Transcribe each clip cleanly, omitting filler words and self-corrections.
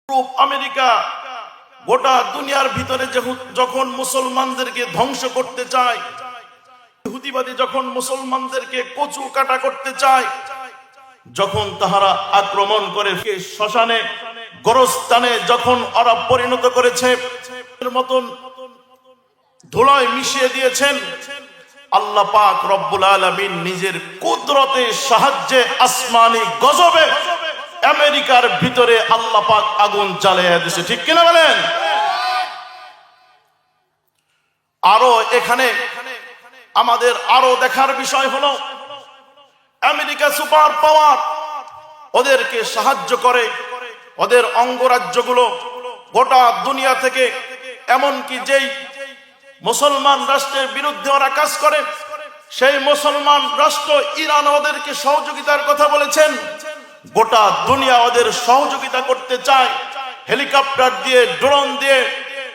Europe America গোটা দুনিয়ার ভিতরে যখন মুসলমানদেরকে ধ্বংস করতে চায়, ইহুদিবাদী যখন মুসলমানদেরকে কচু কাটা করতে চায়, যখন তাহারা আক্রমণ করে শ্মশানে গোরস্থানে যখন ওরা পরিণত করেছে, এর মতন ধুলায় মিশিয়ে দিয়েছেন, আল্লাহ পাক রব্বুল আলামিন নিজের কুদরতের সাহায্যে আসমানি গজবে আমেরিকার ভিতরে আল্লাহ পাক আগুন জ্বালিয়ে দিয়েছে। ঠিক কিনা বলেন? আরো এখানে আমাদের আরো দেখার বিষয় হলো, আমেরিকা সুপার পাওয়ার, ওদেরকে সাহায্য করে ওদের অঙ্গরাজ্যগুলো গোটা দুনিয়া থেকে, এমনকি যেই মুসলমান রাষ্ট্রের বিরুদ্ধে ওরা কাজ করে, সেই মুসলমান রাষ্ট্র ইরান ওদেরকে সহযোগিতার কথা বলেছেন। গোটা দুনিয়া ওদের সহযোগিতা করতে চায়, হেলিকপ্টার দিয়ে, ড্রোন দিয়ে,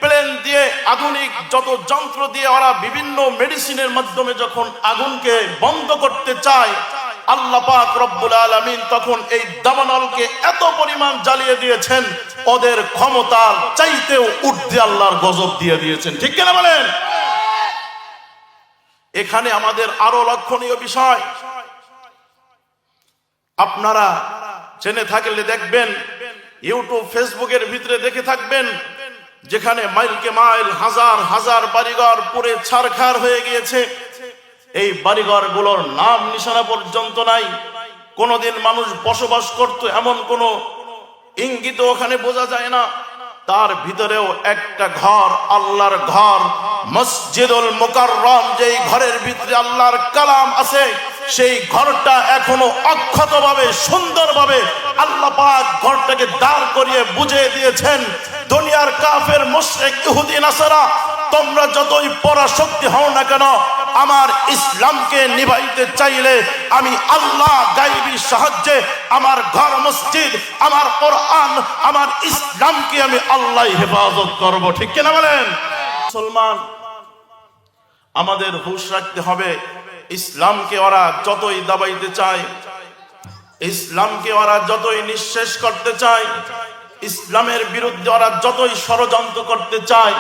প্লেন দিয়ে, আধুনিক যত যন্ত্র দিয়ে ওরা বিভিন্ন মেডিসিনের মাধ্যমে যখন আগুনকে বন্ধ করতে চায়, আল্লাহ পাক রব্বুল আলামিন তখন এই দাবানলকে এত পরিমাণ জ্বালিয়ে দিয়েছেন, ওদের ক্ষমতার চাইতেও ঊর্ধ্বে আল্লাহর গজব দিয়ে দিয়েছেন। ঠিক কিনা বলেন? এখানে আমাদের আরো লক্ষণীয় বিষয় আপনারা জেনে থাকলে দেখবেন, ইউটিউব ফেসবুকের ভিতরে দেখে থাকবেন, যেখানে মাইলকে মাইল, হাজার হাজার বাড়িঘর পুরে ছারখার হয়ে গিয়েছে। এই বাড়িঘর গুলোর নাম নিশানা পর্যন্ত নাই, কোনদিন মানুষ বসবাস করত এমন কোন ইঙ্গিত ওখানে বোঝা যায় না। তার ভিতরেও একটা ঘর, আল্লাহর ঘর, মসজিদুল মুকাররম, যেই ঘরের ভিতরে আল্লাহর কালাম আছে, সেই ঘরটা এখনো অক্ষতভাবে সুন্দরভাবে আল্লাহ পাক ঘরটাকে দাঁড় করিয়ে বুঝিয়ে দিয়েছেন, দুনিয়ার কাফের মুশরিক ইহুদি নাসারা তোমরা যতই পরাশক্তি হও না কেন, আমার ইসলামকে নিভাইতে চাইলে আমি আল্লাহ গায়বী সাহায্যে আমার ঘর, মসজিদ, আমার কোরআন, আমার ইসলামকে আমি আল্লাহ হেফাজত করব। ঠিক কিনা বলেন? মুসলমান আমাদের হুঁশ রাখতে হবে, ইসলামকে ওরা যতই দাবাইতে চায়, ইসলামকে ওরা যতই নিঃশেষ করতে চায়, ইসলামের বিরুদ্ধে ওরা যতই ষড়যন্ত্র করতে চায়,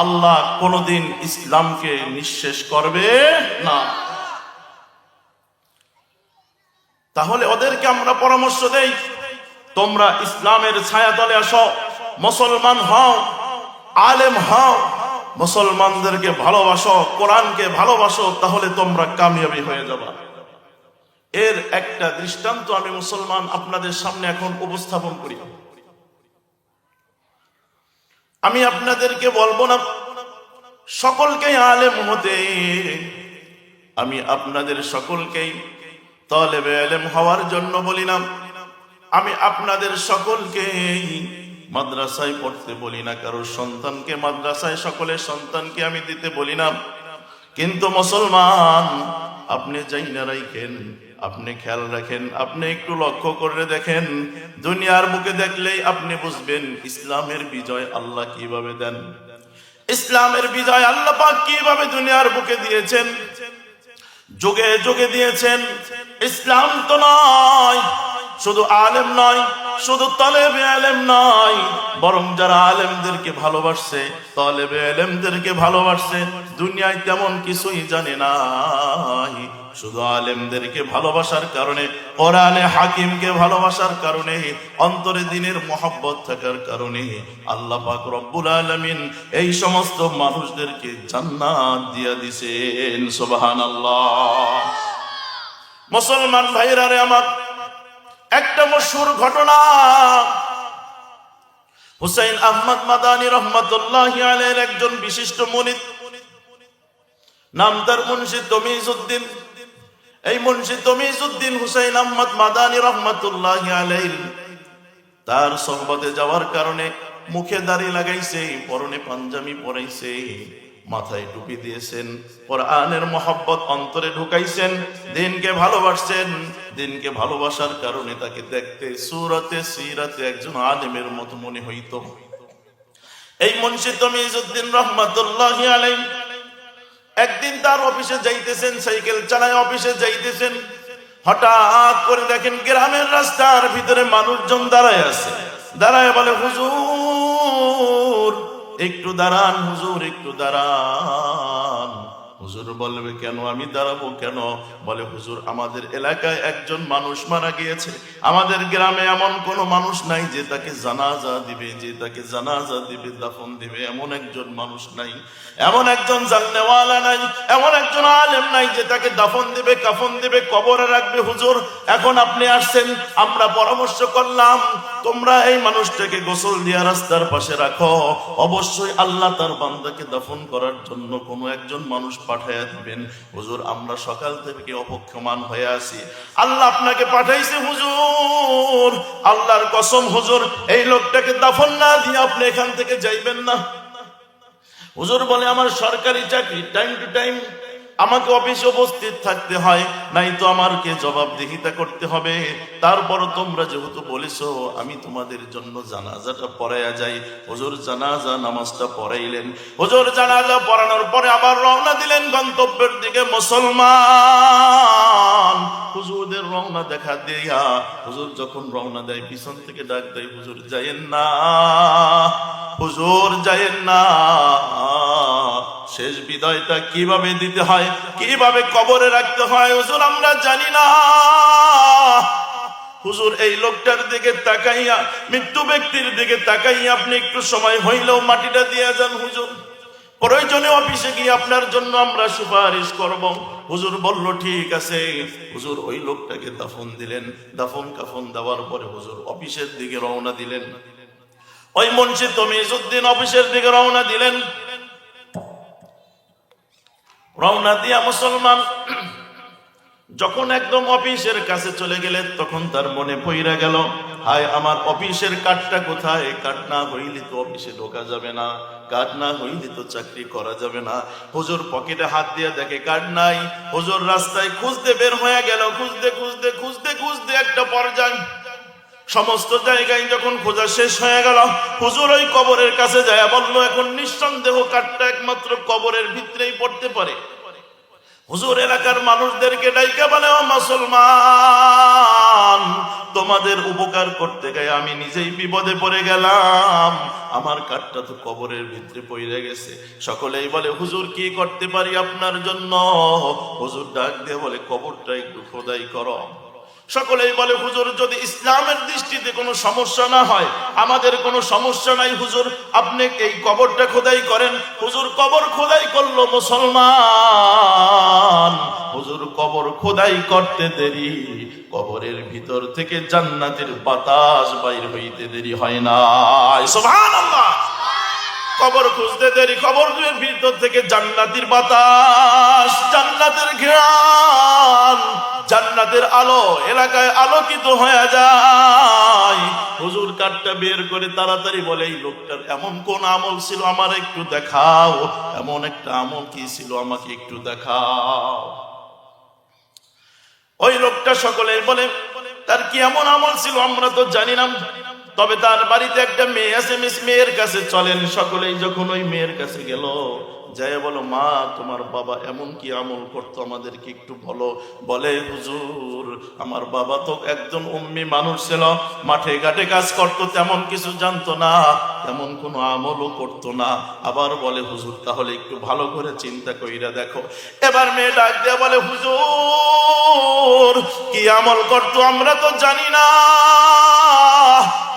আল্লাহ কোনদিন ইসলামকে নিঃশেষ করবে না। তাহলে ওদেরকে আমরা পরামর্শ দেই, তোমরা ইসলামের ছায়াতলে আসো, মুসলমান হও, আলেম হও, মুসলমানদেরকে ভালোবাসো, কোরআনকে ভালোবাসো, তাহলে তোমরা কামিয়াবি হয়ে যাবে। এর একটা দৃষ্টান্ত আমি মুসলমান আপনাদের সামনে এখন উপস্থাপন করি। আমি আপনাদেরকে বলবো না সকলকেই আলেম হতে, আমি আপনাদের সকলকেই তালেবে ইলম হওয়ার জন্য বলি না, আমি আপনাদের সকলকেই মাদ্রাসায় পড়তে বলি না, কারোর সন্তানকে মাদ্রাসায় সকলের সন্তানকে আমি দিতে বলি না। কিন্তু মুসলমান, আপনি যাই না রাখেন, আপনি খেয়াল রাখেন, আপনি একটু লক্ষ্য করে দেখেন, দুনিয়ার বুকে দেখলেই আপনি বুঝবেন ইসলামের বিজয় আল্লাহ কিভাবে দেন, ইসলামের বিজয় আল্লাহ পাক কিভাবে দুনিয়ার বুকে দিয়েছেন, যুগে যুগে দিয়েছেন। ইসলাম তো নয় শুধু আলেম নয়, শুধু তালেবে ইলম নয়, বরং যারা আলেমদেরকে ভালোবাসছে, তালেবে ইলমদেরকে ভালোবাসছে, দুনিয়ায় তেমন কিছুই জানে না, শুধু আলেমদেরকে ভালোবাসার কারণে, কোরআনে হাকিমকে ভালোবাসার কারণে, অন্তরে দ্বীনের মহব্বত থাকার কারণে আল্লাহ পাক রব্বুল আলামিন এই সমস্ত মানুষদেরকে জান্নাত দিয়া দিয়েছেন। সুবহানাল্লাহ। মুসলমান ভাইরা রে আমার, একটা মশহুর ঘটনা, হুসাইন আহমদ মাদানী রহমাতুল্লাহি আলাইহির একজন বিশিষ্ট মুনিদ, নাম তার মুন্সি তমিজউদ্দিন। এই মুন্সি তমিজউদ্দিন হুসাইন আহমদ মাদানী রহমাতুল্লাহি আলাইহি তার সোহবতে যাওয়ার কারণে মুখে দাড়ি লাগাইছে, পরনে পাঞ্জাবি পরাইছে, মাথায় টুপি দিয়েছেন, কোরআনের মহব্বত অন্তরে ঢুকাইছেন, দিনকে ভালোবাসছেন। দিনকে ভালোবাসার কারণে তাকে দেখতে সুরতে সিরাতে একজন আলেমের মতো মনে হইত। এই মুন্সি তমিজউদ্দিন রহমাতুল্লাহি আলাইহি একদিন তার অফিসে যাইতেছেন, সাইকেল চালায় অফিসে যাইতেছেন, হঠাৎ করে দেখেন গ্রামের রাস্তার ভিতরে মানুষজন দাঁড়ায় আছে। দাঁড়ায় বলে হুজুর একটু দাঁড়ান, হুজুর একটু দাঁড়ান। হুজুর বলবে কেন, আমি দাঁড়াবো কেন? বলে হুজুর আমাদের এলাকায় একজন মানুষ মারা গিয়েছে, আমাদের গ্রামে এমন কোন মানুষ নাই যে তাকে জানাজা দিবে, যে তাকে জানাজা দিবে, দাফন দিবে, এমন একজন মানুষ নাই, এমন একজন জাননেওয়ালা নাই, এমন একজন আলেম নাই যে তাকে দাফন দিবে, কাফন দিবে, কবরে রাখবে। হুজুর এখন আপনি আসছেন, আমরা পরামর্শ করলাম তোমরা এই মানুষটাকে গোসল দিয়া রাস্তার পাশে রাখো, অবশ্যই আল্লাহ তার বান্দাকে দাফন করার জন্য কোনো একজন মানুষ পাঠাইয়া দিবেন। হুজুর আমরা সকাল থেকে অপেক্ষমান হয়ে আছি, আল্লাহ আপনাকে পাঠাইছে হুজুর, আল্লাহর কসম হুজুর এই লোকটাকে দাফন না দিয়ে আপনি এখান থেকে যাইবেন না। হুজুর বলে আমার সরকারি চাকরি, টাইম টু টাইম আমাকে অফিসে উপস্থিত থাকতে হয়, নাই তো আমাকে জবাবদিহিতা করতে হবে। তারপর তোমরা যেহেতু বলেছো আমি তোমাদের জন্য জানাজাটা পড়াইয়া যাই। হুজুর জানাজা নামাজটা পড়াইলেন। হুজুর জানাজা পড়ানোর পরে আবার রওনা দিলেন গন্তব্যের দিকে। মুসলমান হুজুরদের রওনা দেখা দিয়া হুজুর যখন রওনা দেয় পিছন থেকে ডাক দেয়, হুজুর যাইয়েন না, হুজুর যাইয়েন না। শেষ বিদায়টা কিভাবে দিতে হয়, কিভাবে কবরে রাখতে হয় হুজুর আমরা জানি না। হুজুর এই লোকটার দিকে তাকাইয়া, মৃত্যু ব্যক্তির দিকে তাকাইয়া আপনি একটু সময় হইলেও মাটিটা দিয়ে যান হুজুর, প্রয়োজনে অফিসে গিয়ে আপনার জন্য আমরা সুপারিশ করব। হুজুর বলল ঠিক আছে। হুজুর ওই লোকটাকে দাফন দিলেন, দাফন কাফন দেওয়ার পরে হুজুর অফিসের দিকে রওনা দিলেন। ওই মুন্সি তমিজউদ্দিন অফিসের দিকে রওনা দিলেন। রওনা দিয়া মুসলমান যখন একদম অফিসের কাছে চলে গেলেন তখন তার মনে পইরা গেল, হায় আমার অফিসের কার্ডটা কোথায়? কার্ড না হইলে তো অফিসে ঢোকা যাবে না, কার্ড না হইলে তো চাকরি করা যাবে না। হুজুর পকেটে হাত দিয়ে দেখে কার্ড নাই। হুজুর রাস্তায় খুঁজতে বের হয়ে গেল, খুঁজতে খুঁজতে খুঁজতে খুঁজতে একটা পর্যায়ে সমস্ত জায়গায় যখন খোঁজা শেষ হয়ে গেল, হুজুর ওই কবরের কাছে যায় বলল এখন নিঃসন্দেহ কার্ডটা একমাত্র কবরের ভিতরেই পড়তে পারে। হুজুর এলাকার মানুষদেরকে ডাইকা বলে, ও মুসলমান তোমাদের উপকার করতে গিয়ে আমি নিজেই বিপদে পড়ে গেলাম, আমার কার্ডটা তো কবরের ভিতরে পড়ে গেছে। সকলেই বলে হুজুর কি করতে পারি আপনার জন্য? হুজুর ডাক দিয়ে বলে কবরটা একটু খোদাই করো। সকলেই বলে হুজুর যদি ইসলামের দৃষ্টিতে কোনো সমস্যা না হয়, আমাদের কোনো সমস্যা নাই হুজুর, আপনি এই কবরটা খোদাই করেন। হুজুর কবর খোদাই করলো মুসলমান। হুজুর কবর খোদাই করতে দেরি, কবরের ভিতর থেকে জান্নাতের বাতাস বাইর হইতে দেরি হয় না। সুবহানাল্লাহ। কবর খুঁজতে দেরি, কবরের ভিতর থেকে জান্নাতের বাতাস, জান্নাতের ঘ্রাণ, জান্নাতের আলো এলাকায় আলোকিত হয়ে যায়। হুজুর কার্ডটা বের করে তাড়াতাড়ি বলে এই লোকটার এমন কোন আমল ছিল আমার একটু দেখাও, এমন একটা আমল কি ছিল আমাকে একটু দেখাও। ওই লোকটা সকলেই বলে তার কি এমন আমল ছিল আমরা তো জানি না, তবে তার বাড়িতে একটা মেয়ে আছে, মেয়ের কাছে চলেন। সকলেই যখন ওই মেয়ের কাছে গেল, যাই বলো মা তোমার বাবা এমন কি আমল করতো আমাদেরকে একটু বলো। বলে হুজুর আমার বাবা তো একজন উম্মি মানুষ ছিল, মাঠে ঘাটে কাজ করতো, তেমন কিছু জানতো না, তেমন কোনো আমলও করতো না। আবার বলে হুজুর তাহলে একটু ভালো করে চিন্তা কইরা দেখো। এবার মেয়ে ডাক দিয়ে বলে হুজুর কি আমল করতো আমরা তো জানি না,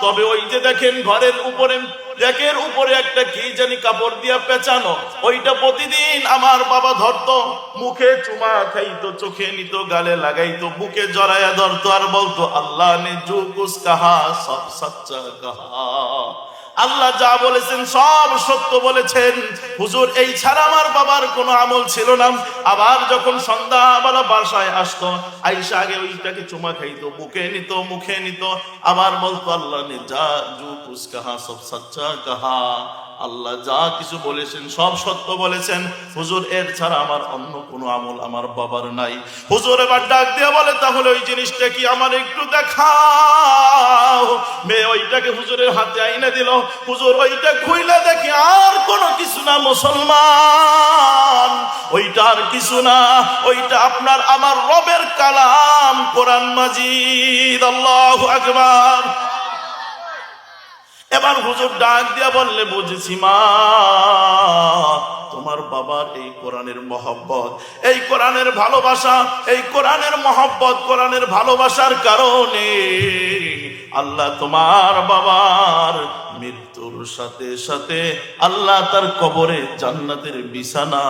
তবে ওই যে দেখেন ঘরের উপরে রেকের উপরে একটা কি জানি কাপড় দিয়া পেঁচানো, ওইটা প্রতিদিন আমার বাবা ধরতো, মুখে চুমা খাইতো, চোখে নিত, গালে লাগাইতো, বুকে জড়াইয়া ধরতো আর বলতো আল্লাহ নে জো কুছ কাহা সব সচ্চা কাহা, আল্লাহ যা বলেছেন সব সত্য বলেছেন। হুজুর এই ছাড়া আমার বাবার কোনো আমল ছিল না। আবার যখন সন্ধ্যাবেলা বাসায় আসতো, আইসা আগে ওইটাকে চুমা খাইতো, বুকে নিত, মুখে নিত, আবার বলতো আল্লাহ নে যা জো কুছ কাহা সব সচ্চা কাহা, আল্লাহ যা কিছু বলেছেন সব সত্য বলেছেন। হুজুর এর ছাড়া আমার অন্য কোনো আমল আমার বাবার নাই। হুজুর এবার ডাক দিয়ে বলে তাহলে ওই জিনিসটা কি আমার একটু দেখাও। মেয়ে ওইটাকে হুজুরের হাতে আইনা দিল। হুজুর ওইটা খুইলা দেখে আর কোনো কিছু না মুসলমান, ওইটা আর কিছু না, ওইটা আপনার আমার রবের কালাম কোরআন মাজিদ। আল্লাহু আকবার। এবার হুজুর ডাক দিয়া বললে, বুঝেছি মা, তোমার বাবার এই কোরআনের মহব্বত, এই কোরআনের ভালোবাসা, এই কোরআনের মহব্বত, কোরআনের ভালোবাসার কারণে আল্লাহ তোমার বাবার মৃত্যুর সাথে সাথে আল্লাহ তার কবরে জান্নাতের বিছানা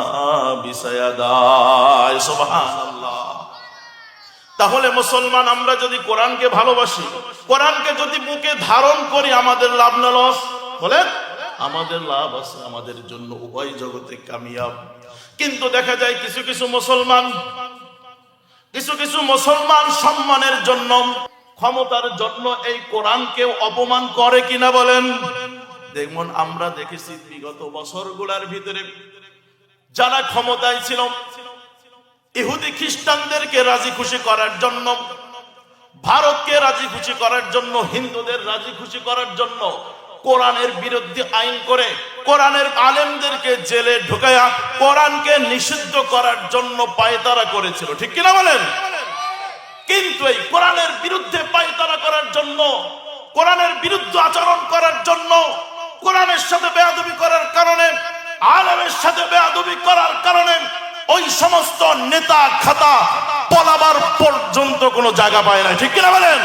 বিছায়া দেয়। সুবহানাল্লাহ। তাহলে মুসলমান, আমরা যদি কোরআনকে ভালোবাসি, কোরআনকে যদি বুকে ধারণ করি, আমাদের লাভ না লস? বলেন, আমাদের লাভ আছে, আমাদের জন্য উভয় জগতে কামিয়াব। কিন্তু দেখা যায় কিছু কিছু মুসলমান সম্মানের জন্য, ক্ষমতার জন্য এই কোরআনকে অপমান করে কিনা বলেন? দেখুন, আমরা দেখেছি বিগত বছরগুলোর ভিতরে যারা ক্ষমতায় ছিল, ইহুদি খ্রিস্টানদেরকে রাজি খুশি করার জন্য, ভারতকে রাজি খুশি করার জন্য, হিন্দুদের রাজি খুশি করার জন্য কোরআনের বিরুদ্ধে আইন করে কোরআনের আলেমদেরকে জেলে ঢুকায়া কোরআনকে নিষিদ্ধ করার জন্য পায়তারা করেছিল, ঠিক কিনা বলেন? কিন্তু এই কোরআনের বিরুদ্ধে পায়তারা করার জন্য, কোরআনের বিরুদ্ধে আচরণ করার জন্য, কোরআনের সাথে বেয়াদবি করার কারণে, আলেমের সাথে বেয়াদবি করার কারণে ওই সমস্ত নেতা খাতা পলাবার পর্যন্ত কোনো জায়গা পায় না, ঠিক কিনা বলেন?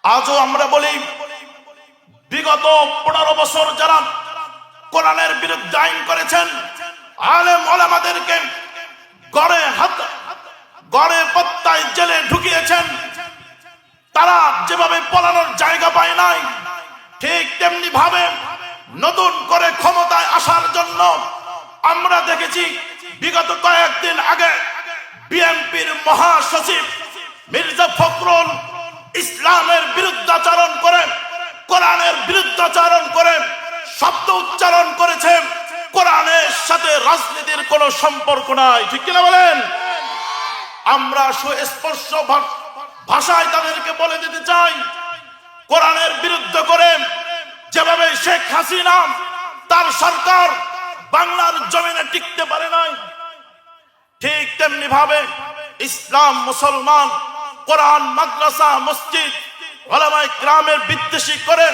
আজও আমরা বলি, বিগত 15 বছর যারা কোরআনের বিরুদ্ধে আইন করেছেন, আলেম ওলামাদেরকে গড়ে পত্তায় জেলে ঢুকিয়েছেন, তারা যেভাবে পলানোর জায়গা পায় নাই, ঠিক তেমনি ভাবে নতুন করে ক্ষমতায় আসার জন্য আমরা দেখেছি বিগত কয়েকদিন আগে বিএনপির মহাসচিব মির্জা ফখরুল ইসলামের বিরুদ্ধাচরণ করে, কোরআনের বিরুদ্ধাচরণ করে শব্দ উচ্চারণ করেছে, কোরআনের সাথে রাজনীতির কোনো সম্পর্ক নাই, ঠিক কিনা বলেন? আমরা সুস্পষ্ট ভাষায় তাদেরকে বলে দিতে চাই, কোরআনের বিরুদ্ধে করে যেভাবে শেখ হাসিনা তার সরকার বাংলার জমিনে টিকতে পারে নাই, ঠিক তেমনি ভাবে ইসলাম, মুসলমান, কোরআন, মাদ্রাসা, মসজিদ, ওলামায়ে কেরামের বিদ্বেষী করে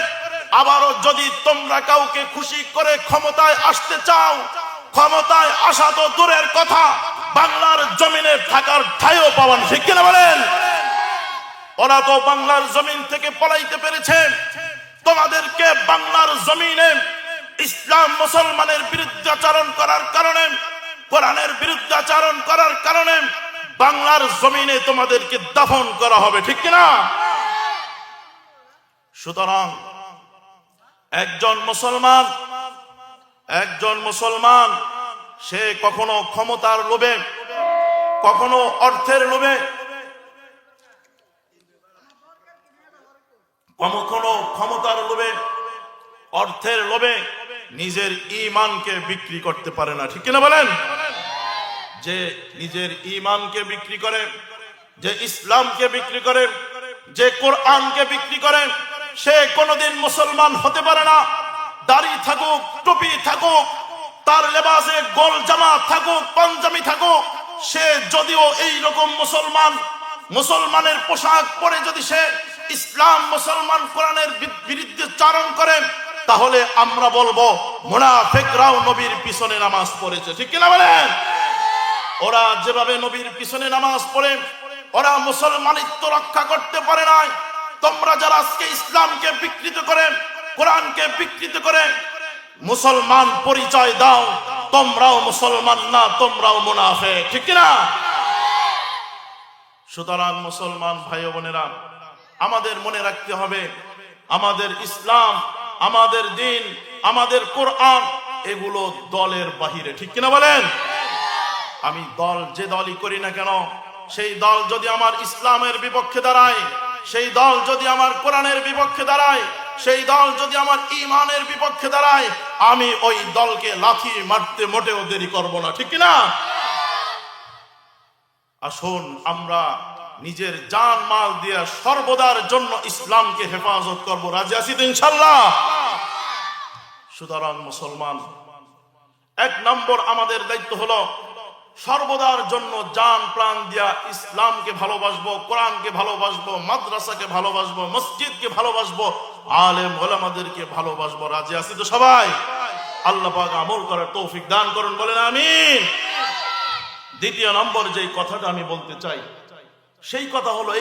আবারও যদি তোমরা কাউকে খুশি করে ক্ষমতায় আসতে চাও, ক্ষমতায় আসা তো দূরের কথা, বাংলার জমিনে থাকার ঠাইও পাবেন, ঠিক কিনা বলেন? ওরা তো বাংলার জমিন থেকে পলাইতে পেরেছে, তোমাদেরকে বাংলার জমিনে ইসলাম মুসলমানের বিরুদ্ধাচরণ করার কারণে, কোরআনের বিরুদ্ধাচরণ করার কারণে বাংলার জমিনে তোমাদেরকে দাফন করা হবে, ঠিক কিনা? সুতরাং একজন মুসলমান সে কখনো ক্ষমতার লোভে, কখনো অর্থের লোভে, কখনো ক্ষমতার লোভে, অর্থের লোভে নিজের ঈমানকে বিক্রি করতে পারে না, ঠিক কিনা বলেন? যে নিজের ঈমানকে বিক্রি করে, যে ইসলামকে বিক্রি করে, যে কোরআনকে বিক্রি করে, সে কোনোদিন মুসলমান হতে পারে না। দাড়ি থাকুক, টুপি থাকুক, তার লেবাসে গোল জামা থাকুক, পাঞ্জাবি থাকুক, সে যদিও এই রকম মুসলমানের পোশাক পরে যদি সে ইসলাম, মুসলমান, কোরআনের বিরুদ্ধে চারণ করে, তাহলে আমরা বলবো মুনাফিকরাও নবীর পিছনে নামাজ পড়েছে, ঠিক কিনা বলেন? ওরা যেভাবে নবীর পিছনে নামাজ পড়ে ওরা মুসলমানিত্ব রক্ষা করতে পারে নাই। তোমরা যারা আজকে ইসলামকে বিকৃত করে, কোরআনকে বিকৃত করে মুসলমান পরিচয় দাও, তোমরাও মুসলমান না, তোমরাও মুনাফিক, ঠিক কিনা? সুতরাং মুসলমান ভাই বোনেরা, আমাদের মনে রাখতে হবে, আমাদের ইসলাম, আমাদের দ্বীন, আমাদের কোরআন এগুলো দলের বাহিরে, ঠিক কিনা বলেন? আমি যে দলই করি না কেন, সেই দল যদি আমার ইসলামের বিপক্ষে দাঁড়ায়, সেই দল যদি আমার কোরআনের বিপক্ষে দাঁড়ায়, সেই দল যদি আমার ঈমানের বিপক্ষে দাঁড়ায়, আমি ওই দলকে লাথি মারতে মোটেও দেরি করব না, ঠিক কিনা? আসুন আমরা নিজের জান মাল দিয়ে সর্বদার জন্য ইসলামকে হেফাজত করব, রাজি আছি তো ইনশাআল্লাহ? সুতরাং মুসলমান, এক নম্বর আমাদের দায়িত্ব হলো সর্বদার জন্য জান প্রাণ দিয়া ইসলামকে ভালোবাসবো, কোরআনকে ভালোবাসবো, মাদ্রাসাকে ভালোবাসবো, মসজিদকে ভালোবাসবো, আলেম ওলামাদেরকে ভালোবাসবো। রাজি আছি তো সবাই? আল্লাহ পাক আমল করার তৌফিক দান করুন, বলেন আমিন। দ্বিতীয় নম্বর যেই কথাটা আমি বলতে চাই সেই কথা হলো